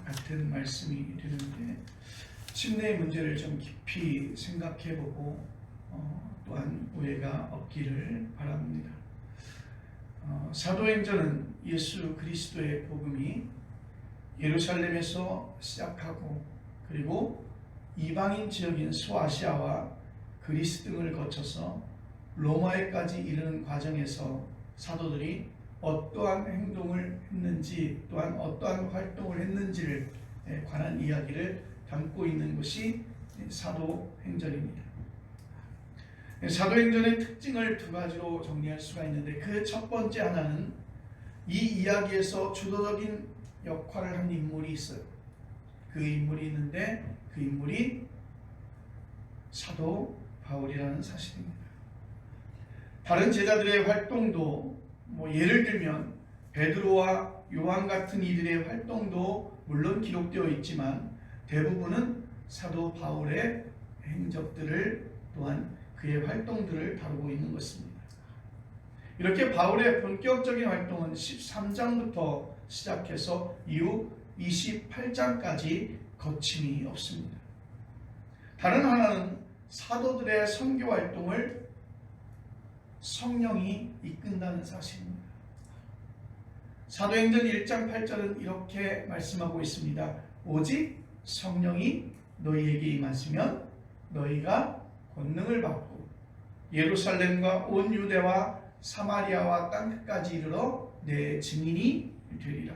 같은 말씀이 되는데, 침례의 문제를 좀 깊이 생각해보고 또한 오해가 없기를 바랍니다. 사도행전은 예수 그리스도의 복음이 예루살렘에서 시작하고 그리고 이방인 지역인 소아시아와 그리스 등을 거쳐서 로마에까지 이르는 과정에서 사도들이 어떠한 행동을 했는지 또한 어떠한 활동을 했는지를 관한 이야기를 담고 있는 것이 사도행전입니다. 사도행전의 특징을 두 가지로 정리할 수가 있는데, 그 첫 번째 하나는 이 이야기에서 주도적인 역할을 한 인물이 있어요. 그 인물이 있는데 그 인물이 사도 바울이라는 사실입니다. 다른 제자들의 활동도 예를 들면 베드로와 요한 같은 이들의 활동도 물론 기록되어 있지만 대부분은 사도 바울의 행적들을 또한 그의 활동들을 다루고 있는 것입니다. 이렇게 바울의 본격적인 활동은 13장부터 시작해서 이후 28장까지 거침이 없습니다. 다른 하나는 사도들의 선교 활동을 성령이 이끈다는 사실입니다. 사도행전 1장 8절은 이렇게 말씀하고 있습니다. 오직 성령이 너희에게 임하시면 너희가 권능을 받고 예루살렘과 온 유대와 사마리아와 땅끝까지 이르러 내 증인이 되리라.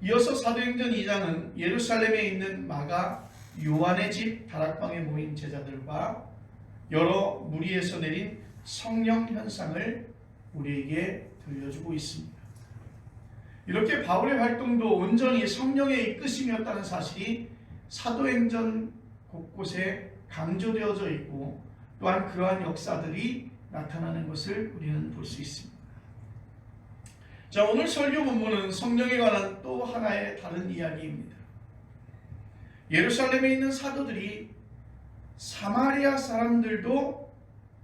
이어서 사도행전 2장은 예루살렘에 있는 마가 요한의 집 다락방에 모인 제자들과 여러 무리에서 내린 성령 현상을 우리에게 들려주고 있습니다. 이렇게 바울의 활동도 온전히 성령의 이끄심이었다는 사실이 사도행전 곳곳에 강조되어져 있고 또한 그러한 역사들이 나타나는 것을 우리는 볼 수 있습니다. 자, 오늘 설교 본문은 성령에 관한 또 하나의 다른 이야기입니다. 예루살렘에 있는 사도들이 사마리아 사람들도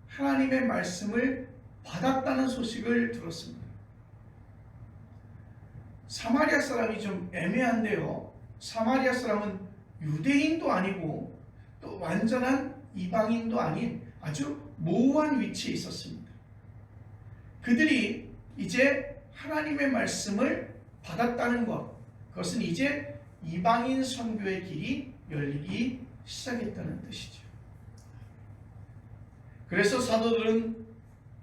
하나님의 말씀을 받았다는 소식을 들었습니다. 사마리아 사람이 좀 애매한데요. 사마리아 사람은 유대인도 아니고 또 완전한 이방인도 아닌 아주 모호한 위치에 있었습니다. 그들이 이제 하나님의 말씀을 받았다는 것, 그것은 이제 이방인 선교의 길이 열리기 시작했다는 뜻이죠. 그래서 사도들은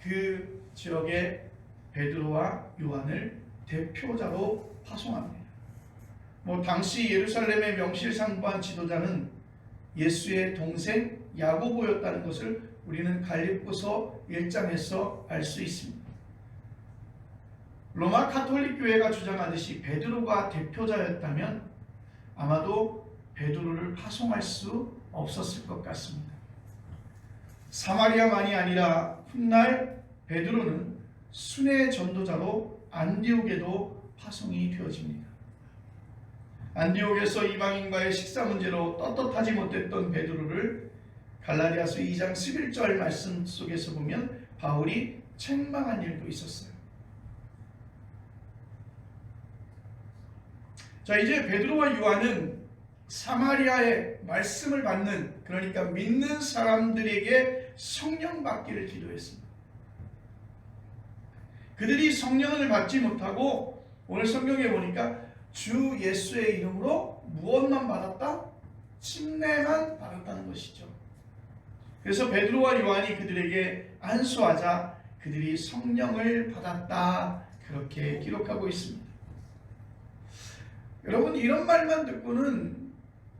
그 지역에 베드로와 요한을 대표자로 파송합니다. 당시 예루살렘의 명실상부한 지도자는 예수의 동생 야고보였다는 것을 우리는 갈립보서 1장에서 알 수 있습니다. 로마 가톨릭 교회가 주장하듯이 베드로가 대표자였다면 아마도 베드로를 파송할 수 없었을 것 같습니다. 사마리아만이 아니라 훗날 베드로는 순회 전도자로 안디옥에도 파송이 되어집니다. 안디옥에서 이방인과의 식사 문제로 떳떳하지 못했던 베드로를 갈라디아서 2장 11절 말씀 속에서 보면 바울이 책망한 일도 있었어요. 자, 이제 베드로와 요한은 사마리아의 말씀을 받는, 그러니까 믿는 사람들에게 성령 받기를 기도했습니다. 그들이 성령을 받지 못하고 오늘 성경에 보니까 주 예수의 이름으로 무엇만 받았다? 침례만 받았다는 것이죠. 그래서 베드로와 요한이 그들에게 안수하자 그들이 성령을 받았다, 그렇게 기록하고 있습니다. 여러분, 이런 말만 듣고는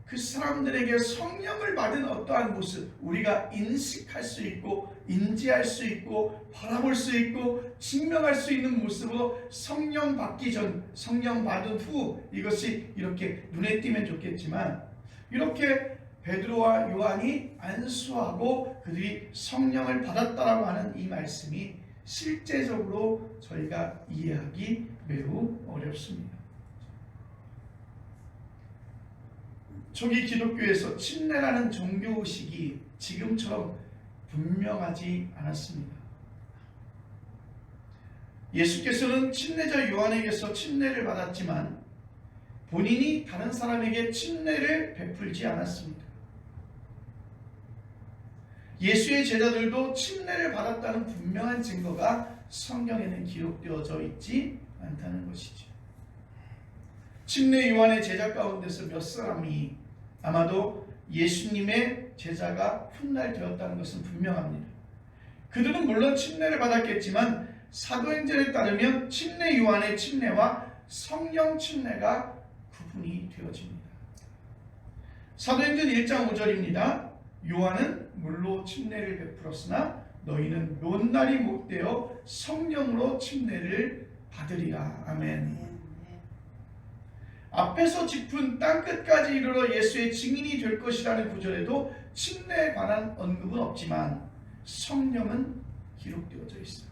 그 사람들에게 성령을 받은 어떠한 모습, 우리가 인식할 수 있고 인지할 수 있고 바라볼 수 있고 증명할 수 있는 모습으로 성령 받기 전, 성령 받은 후 이것이 이렇게 눈에 띄면 좋겠지만, 이렇게 베드로와 요한이 안수하고 그들이 성령을 받았다라고 하는 이 말씀이 실제적으로 저희가 이해하기 매우 어렵습니다. 초기 기독교에서 침례라는 종교의식이 지금처럼 분명하지 않았습니다. 예수께서는 침례자 요한에게서 침례를 받았지만 본인이 다른 사람에게 침례를 베풀지 않았습니다. 예수의 제자들도 침례를 받았다는 분명한 증거가 성경에는 기록되어져 있지 않다는 것이죠. 침례 요한의 제자 가운데서 몇 사람이 아마도 예수님의 제자가 훗날 되었다는 것은 분명합니다. 그들은 물론 침례를 받았겠지만 사도행전에 따르면 침례 요한의 침례와 성령 침례가 구분이 되어집니다. 사도행전 1장 5절입니다. 요한은 물로 침례를 베풀었으나 너희는 논날이 못되어 성령으로 침례를 받으리라. 아멘. 앞에서 짚은 땅끝까지 이르러 예수의 증인이 될 것이라는 구절에도 침례에 관한 언급은 없지만 성령은 기록되어져 있어요.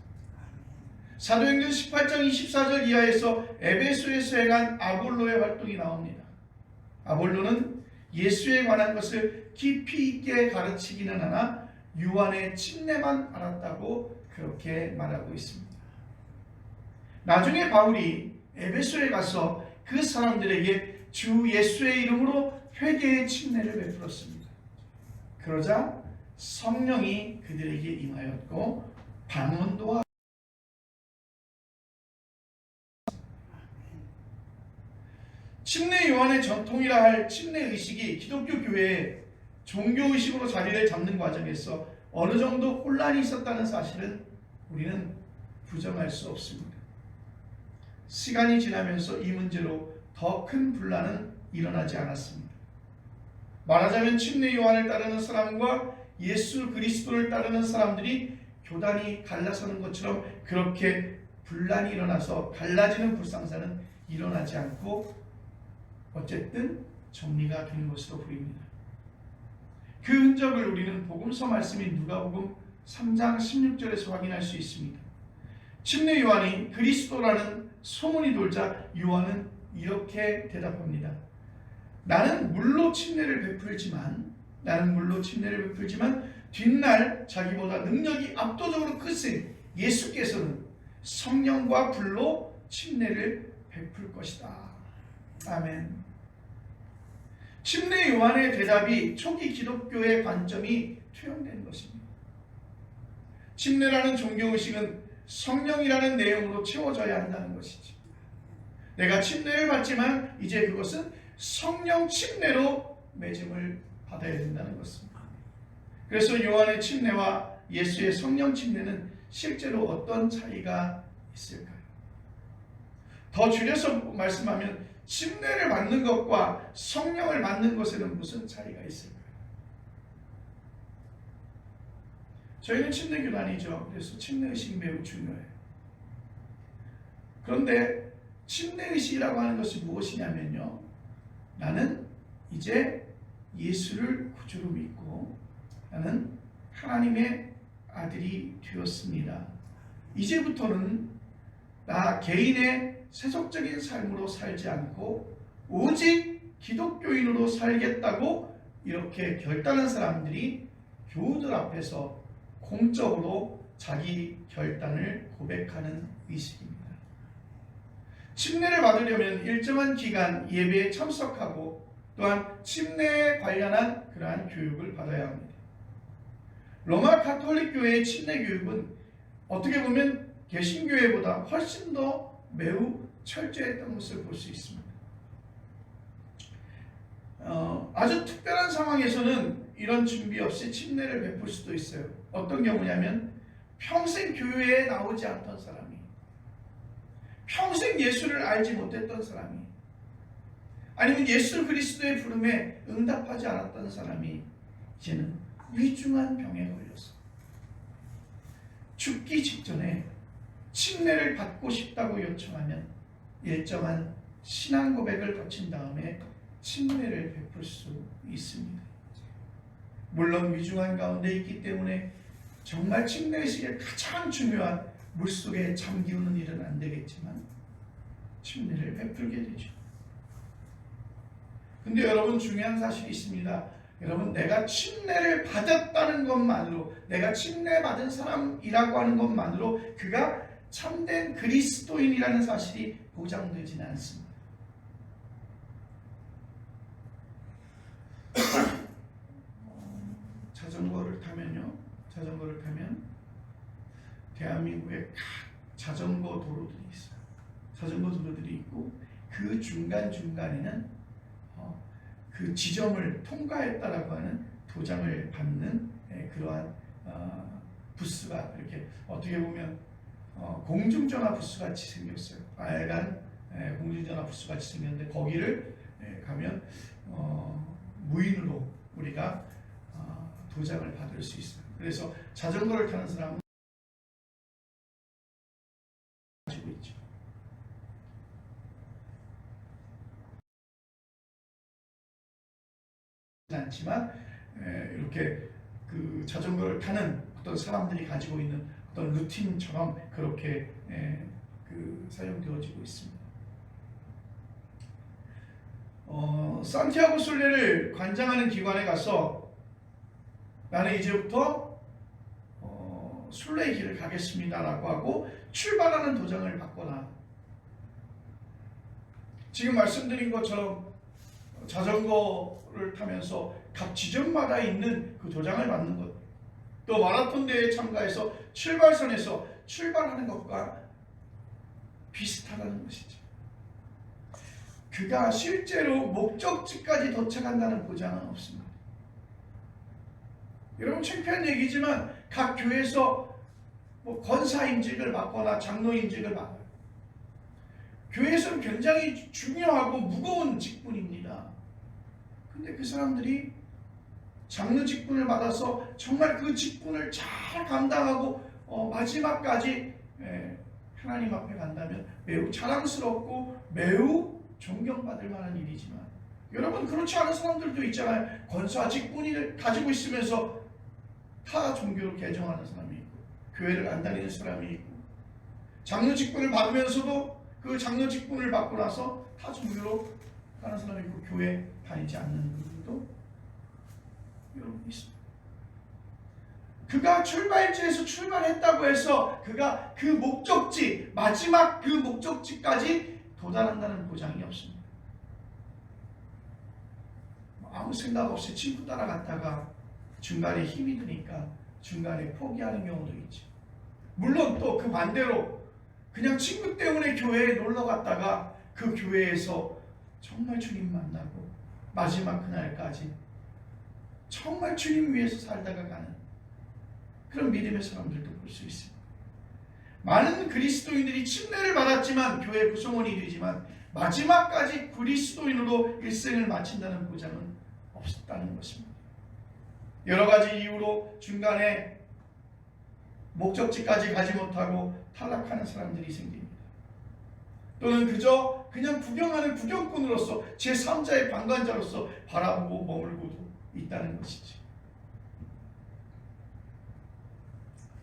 사도행전 18장 24절 이하에서 에베소에서 행한 아볼로의 활동이 나옵니다. 아볼로는 예수에 관한 것을 깊이 있게 가르치기는 하나 요한의 침례만 알았다고 그렇게 말하고 있습니다. 나중에 바울이 에베소에 가서 그 사람들에게 주 예수의 이름으로 회개의 침례를 베풀었습니다. 그러자 성령이 그들에게 임하였고 방언도 하고 침례 요한의 전통이라 할 침례 의식이 기독교 교회의 종교 의식으로 자리를 잡는 과정에서 어느 정도 혼란이 있었다는 사실은 우리는 부정할 수 없습니다. 시간이 지나면서 이 문제로 더 큰 분란은 일어나지 않았습니다. 말하자면 침례 요한을 따르는 사람과 예수 그리스도를 따르는 사람들이 교단이 갈라서는 것처럼 그렇게 분란이 일어나서 갈라지는 불상사는 일어나지 않고 어쨌든 정리가 된 것으로 보입니다. 그 흔적을 우리는 복음서 말씀인 누가복음 3장 16절에서 확인할 수 있습니다. 침례 요한이 그리스도라는 소문이 돌자 요한은 이렇게 대답합니다. 나는 물로 침례를 베풀지만 뒷날 자기보다 능력이 압도적으로 크신 예수께서는 성령과 불로 침례를 베풀 것이다. 아멘. 침례 요한의 대답이 초기 기독교의 관점이 투영된 것입니다. 침례라는 종교의식은 성령이라는 내용으로 채워져야 한다는 것이죠. 내가 침례를 받지만 이제 그것은 성령 침례로 맺음을 받아야 된다는 것입니다. 그래서 요한의 침례와 예수의 성령 침례는 실제로 어떤 차이가 있을까요? 더 줄여서 말씀하면 침례를 받는 것과 성령을 받는 것에는 무슨 차이가 있을까요? 저희는 침례교단이죠. 그래서 침례의식이 매우 중요해요. 그런데 침례의식이라고 하는 것이 무엇이냐면요, 나는 이제 예수를 구주로 믿고 나는 하나님의 아들이 되었습니다. 이제부터는 나 개인의 세속적인 삶으로 살지 않고 오직 기독교인으로 살겠다고 이렇게 결단한 사람들이 교우들 앞에서 공적으로 자기 결단을 고백하는 의식입니다. 침례를 받으려면 일정한 기간 예배에 참석하고 또한 침례에 관련한 그러한 교육을 받아야 합니다. 로마 가톨릭 교회의 침례 교육은 어떻게 보면 개신교회보다 훨씬 더 매우 철저했던 것을 볼 수 있습니다. 아주 특별한 상황에서는 이런 준비 없이 침례를 베풀 수도 있어요. 어떤 경우냐면 평생 교회에 나오지 않던 사람이, 평생 예수를 알지 못했던 사람이, 아니면 예수 그리스도의 부름에 응답하지 않았던 사람이 이제는 위중한 병에 걸려서 죽기 직전에 침례를 받고 싶다고 요청하면 일정한 신앙 고백을 거친 다음에 침례를 베풀 수 있습니다. 물론 위중한 가운데 있기 때문에 정말 침례의식의 가장 중요한 물속에 잠기우는 일은 안 되겠지만 침례를 베풀게 되죠. 근데 여러분, 중요한 사실이 있습니다. 여러분, 내가 침례를 받았다는 것만으로, 내가 침례 받은 사람이라고 하는 것만으로 그가 참된 그리스도인이라는 사실이 보장되지는 않습니다. 자전거를 타면 대한민국에 각 자전거 도로들이 있어요. 자전거 도로들이 있고 그 중간중간에는 그 지점을 통과했다라고 하는 도장을 받는 그러한 부스가 이렇게 어떻게 보면 공중전화 부스 같이 생겼어요. 빨간 공중전화 부스 같이 생겼는데 거기를 가면 무인으로 우리가 도장을 받을 수 있어요. 그래서 자전거를 타는 사람은 가지고 있죠. 않지만 이렇게 그 자전거를 타는 어떤 사람들이 가지고 있는 어떤 루틴처럼 그렇게 사용되어지고 있습니다. 산티아고 순례를 관장하는 기관에 가서 나는 이제부터 순례의 길을 가겠습니다라고 하고 출발하는 도장을 받거나 지금 말씀드린 것처럼 자전거를 타면서 각 지점마다 있는 그 도장을 받는 것, 또 마라톤 대회에 참가해서 출발선에서 출발하는 것과 비슷하다는 것이죠. 그가 실제로 목적지까지 도착한다는 보장은 없습니다. 여러분 창피한 얘기지만 각 교회에서 권사임직을 맡거나 장로임직을 맡아요. 교회에서는 굉장히 중요하고 무거운 직분입니다. 근데 그 사람들이 장로 직분을 받아서 정말 그 직분을 잘 감당하고 마지막까지 하나님 앞에 간다면 매우 자랑스럽고 매우 존경받을 만한 일이지만 여러분 그렇지 않은 사람들도 있잖아요. 권사 직분을 가지고 있으면서 타 종교로 개종하는 사람이 있고 교회를 안 다니는 사람이 있고 장로 직분을 받으면서도 그 장로 직분을 받고 나서 타 종교로 가는 사람이 있고 교회 다니지 않는 분들도 여러분 있습니다. 그가 출발지에서 출발했다고 해서 그가 그 목적지 마지막 그 목적지까지 도달한다는 보장이 없습니다. 아무 생각 없이 친구 따라갔다가 중간에 힘이 드니까 중간에 포기하는 경우도 있죠. 물론 또 그 반대로 그냥 친구 때문에 교회에 놀러 갔다가 그 교회에서 정말 주님 만나고 마지막 그날까지 정말 주님 위해서 살다가 가는 그런 믿음의 사람들도 볼 수 있습니다. 많은 그리스도인들이 침례를 받았지만 교회 구성원이 되지만 마지막까지 그리스도인으로 일생을 마친다는 보장은 없었다는 것입니다. 여러 가지 이유로 중간에 목적지까지 가지 못하고 탈락하는 사람들이 생깁니다. 또는 그냥 구경하는 구경꾼으로서 제3자의 방관자로서 바라보고 머물고도 있다는 것이죠.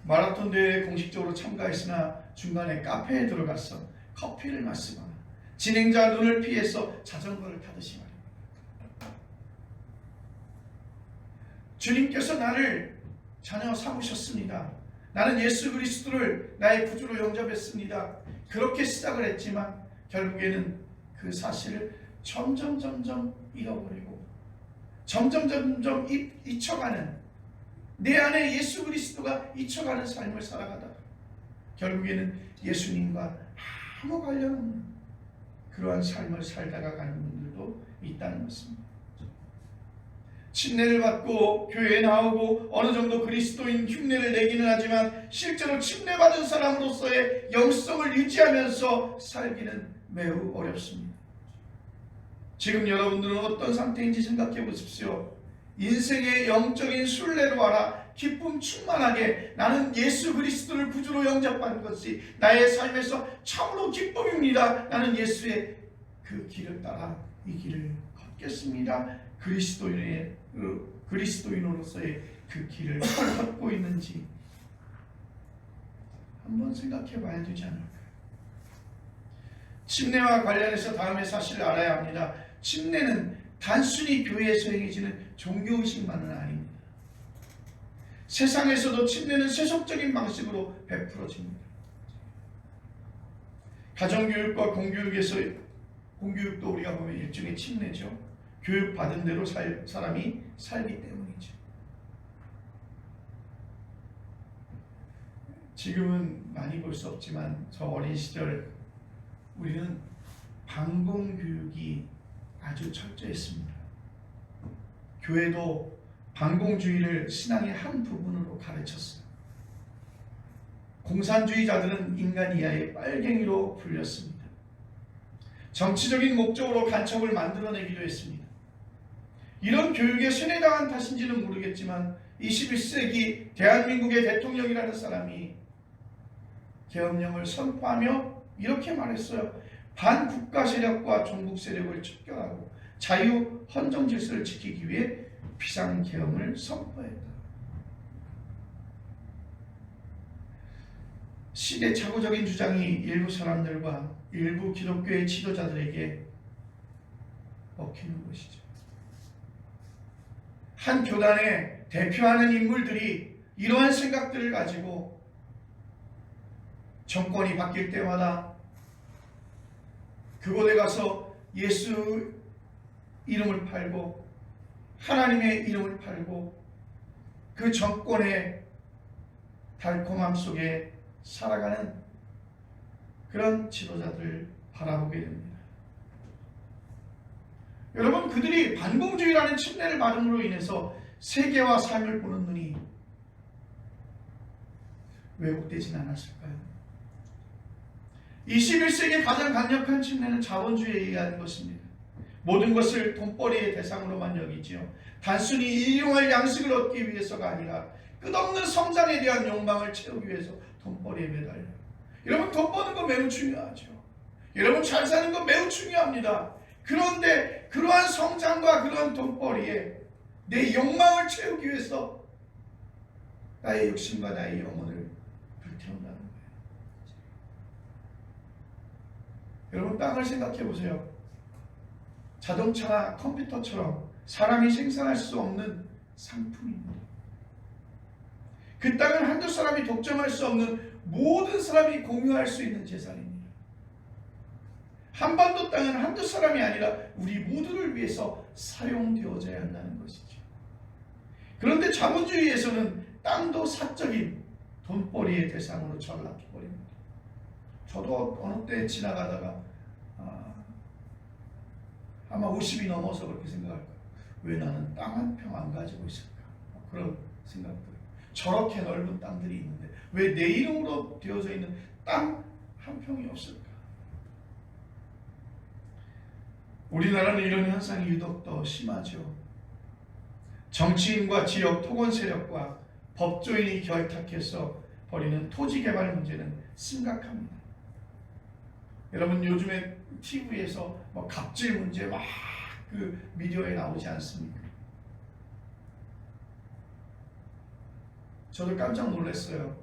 마라톤 대회에 공식적으로 참가했으나 중간에 카페에 들어가서 커피를 마시거나 진행자 눈을 피해서 자전거를 타듯이 말입니다. 주님께서 나를 자녀 삼으셨습니다. 나는 예수 그리스도를 나의 구주로 영접했습니다. 그렇게 시작을 했지만 결국에는 그 사실을 점점 잃어버리고 점점 잊혀가는 내 안에 예수 그리스도가 잊혀가는 삶을 살아가다가 결국에는 예수님과 아무 관련 없는 그러한 삶을 살다가 가는 분들도 있다는 것입니다. 침례를 받고 교회에 나오고 어느 정도 그리스도인 흉내를 내기는 하지만 실제로 침례받은 사람으로서의 영성을 유지하면서 살기는 매우 어렵습니다. 지금 여러분들은 어떤 상태인지 생각해 보십시오. 인생의 영적인 순례로 알아 기쁨 충만하게 나는 예수 그리스도를 구주로 영접한 것이 나의 삶에서 참으로 기쁨입니다. 나는 예수의 그 길을 따라 이 길을 걷겠습니다. 그리스도인으로서의 그 길을 걷고 있는지 한번 생각해 봐야 되지 않을까요? 침례와 관련해서 다음의 사실을 알아야 합니다. 침례는 단순히 교회에서 행해지는 종교의식만은 아닙니다. 세상에서도 침례는 세속적인 방식으로 베풀어집니다. 가정교육과 공교육도 우리가 보면 일종의 침례죠. 교육받은 대로 사람이 살기 때문이죠. 지금은 많이 볼 수 없지만 저 어린 시절 우리는 반공교육이 아주 철저했습니다. 교회도 반공주의를 신앙의 한 부분으로 가르쳤어요. 공산주의자들은 인간 이하의 빨갱이로 불렸습니다. 정치적인 목적으로 간첩을 만들어내기도 했습니다. 이런 교육에 세뇌당한 탓인지는 모르겠지만 21세기 대한민국의 대통령이라는 사람이 계엄령을 선포하며 이렇게 말했어요. 반국가 세력과 종북 세력을 척결하고 자유 헌정 질서를 지키기 위해 비상계엄을 선포했다. 시대착오적인 주장이 일부 사람들과 일부 기독교의 지도자들에게 먹히는 것이죠. 한 교단에 대표하는 인물들이 이러한 생각들을 가지고 정권이 바뀔 때마다 그곳에 가서 예수 이름을 팔고 하나님의 이름을 팔고 그 정권의 달콤함 속에 살아가는 그런 지도자들을 바라보게 됩니다. 여러분, 그들이 반공주의라는 침례를 받음으로 인해서 세계와 삶을 보는 눈이 왜곡되진 않았을까요? 21세기의 가장 강력한 침례는 자본주의에 의한 것입니다. 모든 것을 돈벌이의 대상으로만 여기지요. 단순히 일용할 양식을 얻기 위해서가 아니라 끝없는 성장에 대한 욕망을 채우기 위해서 돈벌이에 매달려요. 여러분, 돈 버는 거 매우 중요하죠. 여러분, 잘 사는 거 매우 중요합니다. 그런데 그러한 성장과 그러한 돈벌이에 내 욕망을 채우기 위해서 나의 욕심과 나의 영혼을 불태운다는 거예요. 여러분, 땅을 생각해 보세요. 자동차나 컴퓨터처럼 사람이 생산할 수 없는 상품입니다. 그 땅은 한두 사람이 독점할 수 없는 모든 사람이 공유할 수 있는 재산입니다. 한반도 땅은 한두 사람이 아니라 우리 모두를 위해서 사용되어져야 한다는 것이죠. 그런데 자본주의에서는 땅도 사적인 돈벌이의 대상으로 전락해버립니다. 저도 어느 때 지나가다가 아마 50이 넘어서 그렇게 생각할 거예요. 왜 나는 땅 한 평 안 가지고 있을까? 그런 생각들. 저렇게 넓은 땅들이 있는데 왜 내 이름으로 되어져 있는 땅 한 평이 없을까? 우리나라는 이런 현상이 유독 더 심하죠. 정치인과 지역 토건 세력과 법조인이 결탁해서 벌이는 토지 개발 문제는 심각합니다. 여러분, 요즘에 TV에서 뭐 갑질 문제 막 그 미디어에 나오지 않습니까? 저도 깜짝 놀랐어요.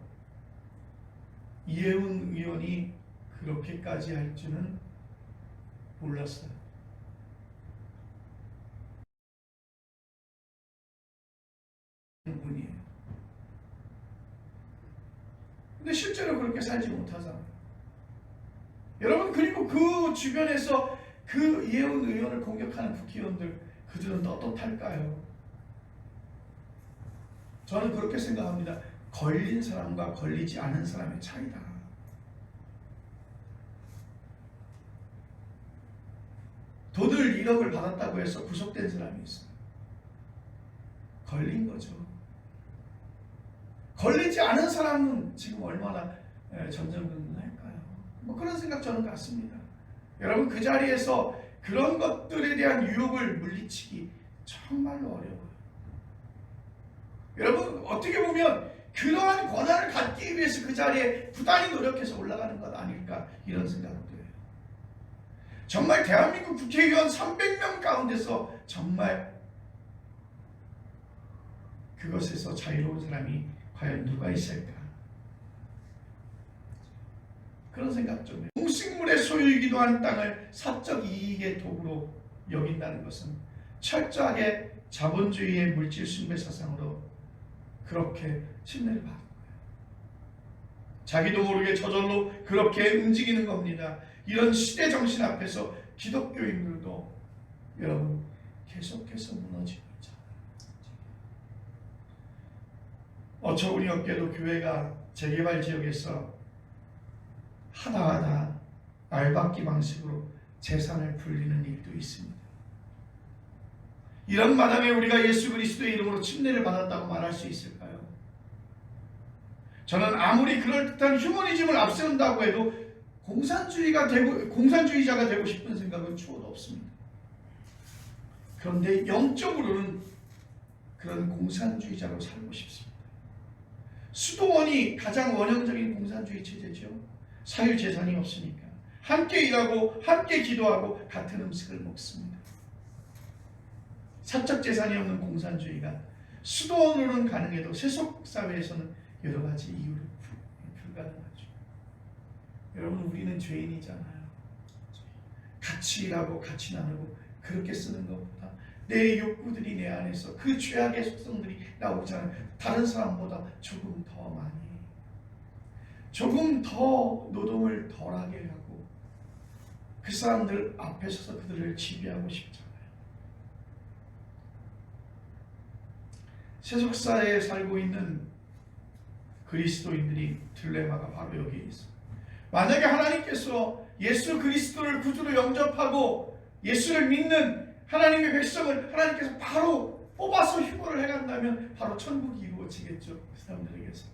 이혜훈 의원이 그렇게까지 할 줄은 몰랐어요. 분이에요. 근데 실제로 그렇게 살지 못하잖아요. 여러분, 그리고 그 주변에서 그 이혜훈 의원을 공격하는 국회의원들, 그들은 떳떳할까요? 저는 그렇게 생각합니다. 걸린 사람과 걸리지 않은 사람의 차이다. 돈을 1억을 받았다고 해서 구속된 사람이 있어요. 걸린 거죠. 걸리지 않은 사람은 지금 얼마나 전전긍긍할까요? 뭐 그런 생각 저는 갖습니다. 여러분, 그 자리에서 그런 것들에 대한 유혹을 물리치기 정말로 어려워요. 여러분, 어떻게 보면 그러한 권한을 갖기 위해서 그 자리에 부단히 노력해서 올라가는 것 아닐까, 이런 생각도 해요. 정말 대한민국 국회의원 300명 가운데서 정말 그것에서 자유로운 사람이 과연 누가 있을까? 그런 생각 좀 해요. 동식물의 소유이기도 한 땅을 사적 이익의 도구로 여긴다는 것은 철저하게 자본주의의 물질 숭배 사상으로 그렇게 침례를 받은 거예요. 자기도 모르게 저절로 그렇게 움직이는 겁니다. 이런 시대 정신 앞에서 기독교인들도 여러분 계속해서 무너지고 있잖아요. 어처구니 없게도 교회가 재개발 지역에서 하다 알박기 방식으로 재산을 불리는 일도 있습니다. 이런 마당에 우리가 예수 그리스도의 이름으로 침례를 받았다고 말할 수 있을까요? 저는 아무리 그럴듯한 휴머니즘을 앞세운다고 해도 공산주의자가 되고 싶은 생각은 추호도 없습니다. 그런데 영적으로는 그런 공산주의자로 살고 싶습니다. 수도원이 가장 원형적인 공산주의 체제죠. 사유재산이 없으니까 함께 일하고 함께 기도하고 같은 음식을 먹습니다. 사적 재산이 없는 공산주의가 수도원으로는 가능해도 세속사회에서는 여러 가지 이유로 불가능하죠. 여러분, 우리는 죄인이잖아요. 같이 일하고 같이 나누고 그렇게 쓰는 것보다 내 욕구들이 내 안에서 그 죄악의 속성들이 나오잖아요. 다른 사람보다 조금 더 많이, 조금 더 노동을 덜하게 하고 그 사람들 앞에 서서 그들을 지배하고 싶잖아요. 세속사회에 살고 있는 그리스도인들이 딜레마가 바로 여기에 있어요. 만약에 하나님께서 예수 그리스도를 구주로 영접하고 예수를 믿는 하나님의 백성을 하나님께서 바로 뽑아서 휴거를 해간다면 바로 천국이 이루어지겠죠. 그 사람들에게서.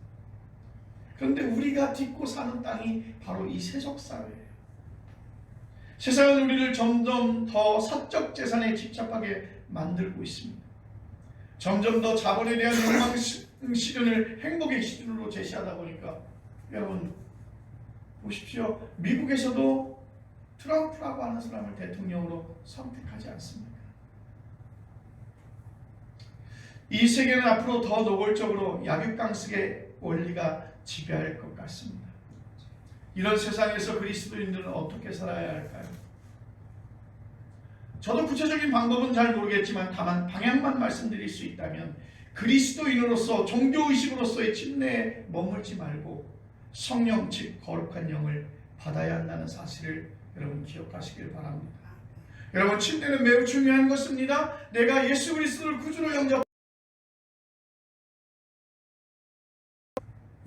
그런데 우리가 딛고 사는 땅이 바로 이 세속사회예요. 세상은 우리를 점점 더 사적 재산에 집착하게 만들고 있습니다. 점점 더 자본에 대한 욕망 시련을 행복의 기준으로 제시하다 보니까 여러분 보십시오. 미국에서도 트럼프라고 하는 사람을 대통령으로 선택하지 않습니까? 이 세계는 앞으로 더 노골적으로 약육강식의 원리가 지배할 것 같습니다. 이런 세상에서 그리스도인들은 어떻게 살아야 할까요? 저도 구체적인 방법은 잘 모르겠지만 다만 방향만 말씀드릴 수 있다면 그리스도인으로서 종교의식으로서의 침례에 머물지 말고 성령 즉 거룩한 영을 받아야 한다는 사실을 여러분 기억하시길 바랍니다. 여러분, 침례는 매우 중요한 것입니다. 내가 예수 그리스도를 구주로 영접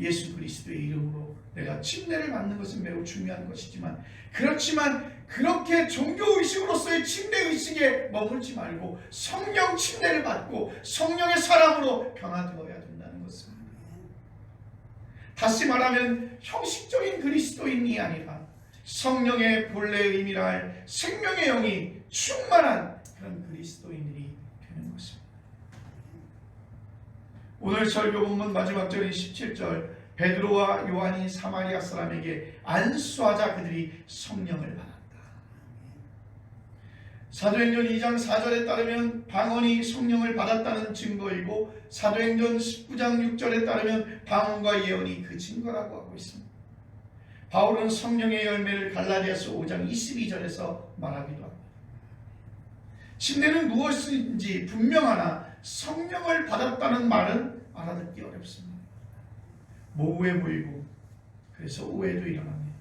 예수 그리스도의 이름으로 내가 침례를 받는 것은 매우 중요한 것이지만 그렇지만 그렇게 종교의식으로서의 침례의식에 머물지 말고 성령 침례를 받고 성령의 사람으로 변화되어야 된다는 것입니다. 다시 말하면 형식적인 그리스도인이 아니라 성령의 본래 의미라 할 생명의 영이 충만한 그런 그리스도인들이 되는 것입니다. 오늘 설교 본문 마지막 절인 17절, 베드로와 요한이 사마리아 사람에게 안수하자 그들이 성령을 받았다. 사도행전 2장 4절에 따르면 방언이 성령을 받았다는 증거이고 사도행전 19장 6절에 따르면 방언과 예언이 그 증거라고 하고 있습니다. 바울은 성령의 열매를 갈라디아서 5장 22절에서 말하기도 합니다. 침례는 무엇인지 분명하나 성령을 받았다는 말은 알아듣기 어렵습니다. 모호해 보이고 그래서 오해도 일어납니다.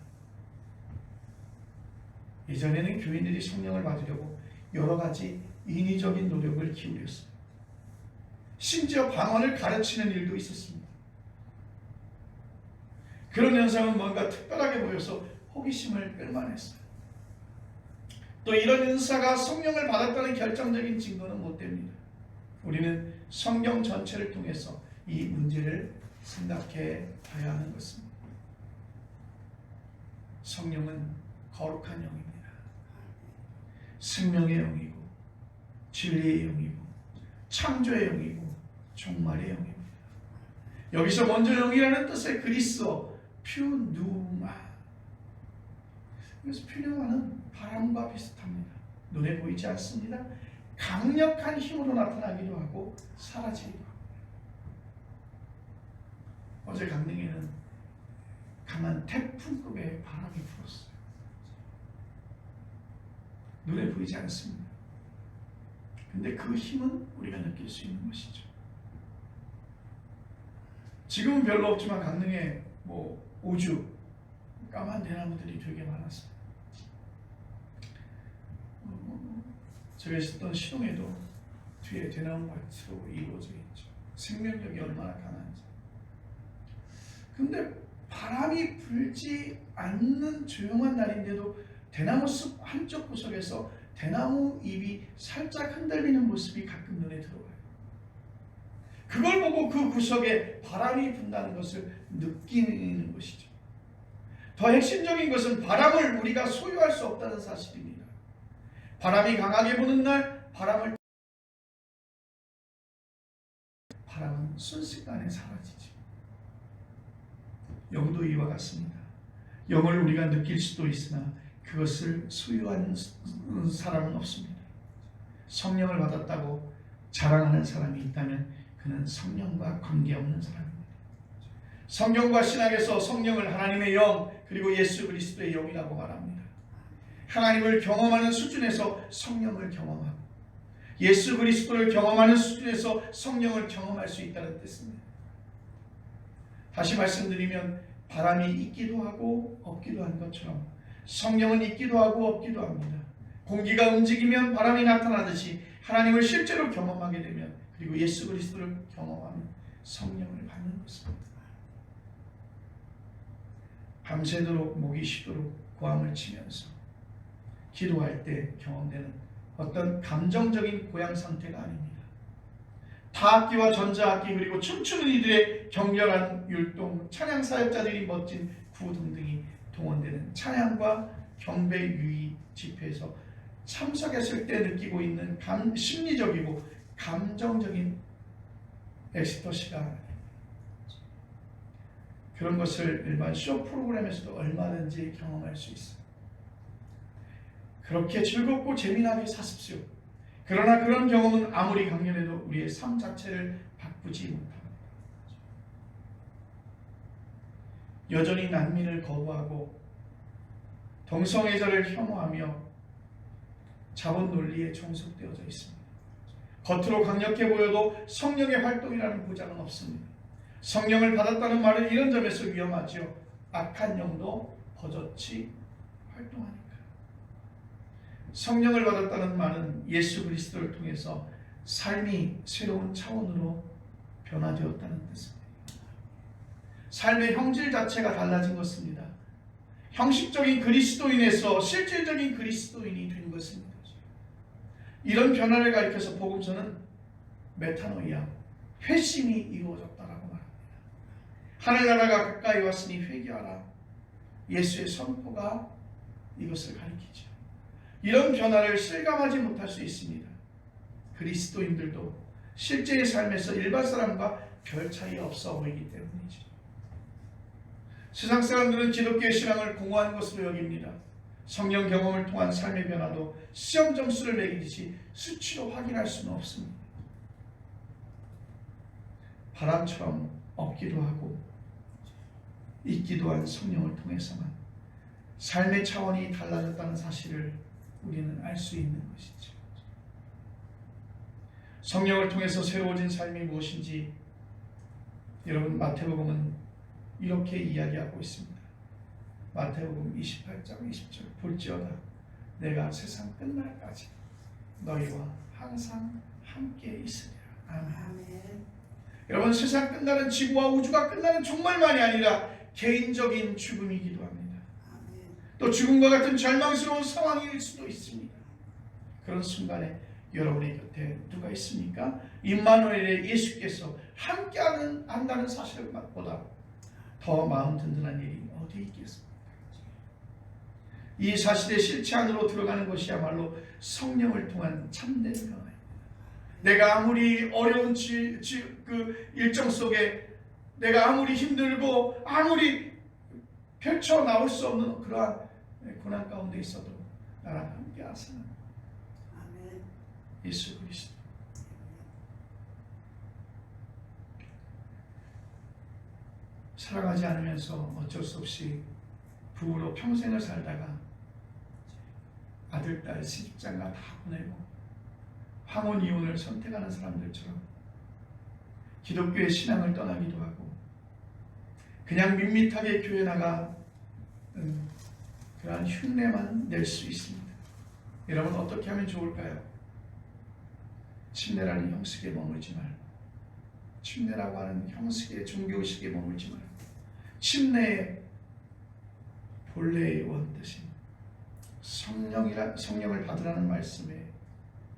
예전에는 교인들이 성령을 받으려고 여러 가지 인위적인 노력을 기울였어요. 심지어 방언을 가르치는 일도 있었습니다. 그런 현상은 뭔가 특별하게 보여서 호기심을 끌만했어요. 또 이런 은사가 성령을 받았다는 결정적인 증거는 못 됩니다. 우리는 성경 전체를 통해서 이 문제를 생각해 봐야 하는 것입니다. 성령은 거룩한 영입니다. 생명의 영이고 진리의 영이고 창조의 영이고 종말의 영입니다. 여기서 먼저 영이라는 뜻의 그리스어 퓨누마, 그래서 퓨누마는 바람과 비슷합니다. 눈에 보이지 않습니다. 강력한 힘으로 나타나기도 하고 사라지기도 합니다. 어제 강릉에는 강한 태풍급의 바람이 불었어요. 눈에 보이지 않습니다. 근데 그 힘은 우리가 느낄 수 있는 것이죠. 지금은 별로 없지만 강릉에 오주 까만 대나무들이 되게 많았어요. 제가 있었던 시동에도 뒤에 대나무 밭으로 이루어져 있죠. 생명력이 얼마나 강한지. 근데 바람이 불지 않는 조용한 날인데도 대나무 숲 한쪽 구석에서 대나무 잎이 살짝 흔들리는 모습이 가끔 눈에 들어와요. 그걸 보고 그 구석에 바람이 분다는 것을 느끼는 것이죠. 더 핵심적인 것은 바람을 우리가 소유할 수 없다는 사실입니다. 바람이 강하게 부는 날 바람은 순식간에 사라지죠. 영도 이와 같습니다. 영을 우리가 느낄 수도 있으나 그것을 소유하는 사람은 없습니다. 성령을 받았다고 자랑하는 사람이 있다면 그는 성령과 관계없는 사람입니다. 성경과 신학에서 성령을 하나님의 영 그리고 예수 그리스도의 영이라고 말합니다. 하나님을 경험하는 수준에서 성령을 경험하고 예수 그리스도를 경험하는 수준에서 성령을 경험할 수 있다는 뜻입니다. 다시 말씀드리면 바람이 있기도 하고 없기도 한 것처럼 성령은 있기도 하고 없기도 합니다. 공기가 움직이면 바람이 나타나듯이 하나님을 실제로 경험하게 되면 그리고 예수 그리스도를 경험하면 성령을 받는 것입니다. 밤새도록 목이 쉬도록 고함을 치면서 기도할 때 경험되는 어떤 감정적인 고향 상태가 아닙니다. 타악기와 전자악기 그리고 춤추는 이들의 격렬한 율동, 찬양 사역자들이 멋진 구 등등이 동원되는 찬양과 경배 유의 집회에서 참석했을 때 느끼고 있는 심리적이고 감정적인 엑스터시가 그런 것을 일반 쇼 프로그램에서도 얼마든지 경험할 수 있어요. 그렇게 즐겁고 재미나게 사십시오. 그러나 그런 경험은 아무리 강렬해도 우리의 삶 자체를 바꾸지 못합니다. 여전히 난민을 거부하고 동성애자를 혐오하며 자본 논리에 종속되어져 있습니다. 겉으로 강력해 보여도 성령의 활동이라는 보장은 없습니다. 성령을 받았다는 말은 이런 점에서 위험하죠. 악한 영도 버젓이 활동하니까. 성령을 받았다는 말은 예수 그리스도를 통해서 삶이 새로운 차원으로 변화되었다는 뜻입니다. 삶의 형질 자체가 달라진 것입니다. 형식적인 그리스도인에서 실질적인 그리스도인이 된 것입니다. 이런 변화를 가리켜서 복음서는 메타노이아, 회심이 이루어졌다라고 말합니다. 하늘나라가 가까이 왔으니 회개하라. 예수의 선포가 이것을 가리키죠. 이런 변화를 실감하지 못할 수 있습니다. 그리스도인들도 실제의 삶에서 일반 사람과 별 차이 없어 보이기 때문이죠. 세상 사람들은 기독교의 신앙을 공허한 것으로 여깁니다. 성령 경험을 통한 삶의 변화도 시험 점수를 매기듯이 수치로 확인할 수는 없습니다. 바람처럼 없기도 하고 있기도 한 성령을 통해서만 삶의 차원이 달라졌다는 사실을 우리는 알 수 있는 것이죠. 성령을 통해서 새로워진 삶이 무엇인지 여러분 마태복음은 이렇게 이야기하고 있습니다. 마태복음 28장 20절 볼지어다 내가 세상 끝날까지 너희와 항상 함께 있으리라. 아멘. 아멘. 여러분 세상 끝나는 지구와 우주가 끝나는 종말만이 아니라 개인적인 죽음이기도 합니다. 또 죽음과 같은 절망스러운 상황일 수도 있습니다. 그런 순간에 여러분의 곁에 누가 있습니까? 임마누엘의 예수께서 함께하는 한다는 사실보다 더 마음 든든한 일이 어디 있겠습니까? 이 사실의 실체 안으로 들어가는 것이야말로 성령을 통한 참된 변화입니다. 내가 아무리 어려운 그 일정 속에 내가 아무리 힘들고 아무리 펼쳐 나올 수 없는 그러한 고난 가운데 있어도 나랑 함께 하시는 예수 그리스도. 사랑하지 않으면서 어쩔 수 없이 부부로 평생을 살다가 아들, 딸, 시집장가 다 보내고 황혼 이혼을 선택하는 사람들처럼 기독교의 신앙을 떠나기도 하고 그냥 밋밋하게 교회 나가 그러한 흉내만 낼 수 있습니다. 여러분 어떻게 하면 좋을까요? 침례라는 형식에 머물지 말고 침례라고 하는 형식의 종교의식에 머물지 말고 침례의 본래의 원뜻인 성령을 받으라는 말씀에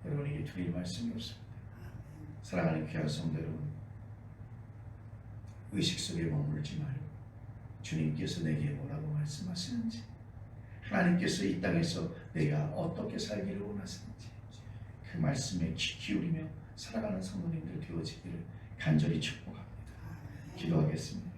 여러분에게 드릴 말씀이 없습니다. 사랑하는 귀한 성도 여러분, 의식 속에 머물지 말고 주님께서 내게 뭐라고 말씀하시는지, 하나님께서 이 땅에서 내가 어떻게 살기를 원하시는지 그 말씀에 귀 기울이며 살아가는 성도님들 되어지기를 간절히 축복합니다. 기도하겠습니다.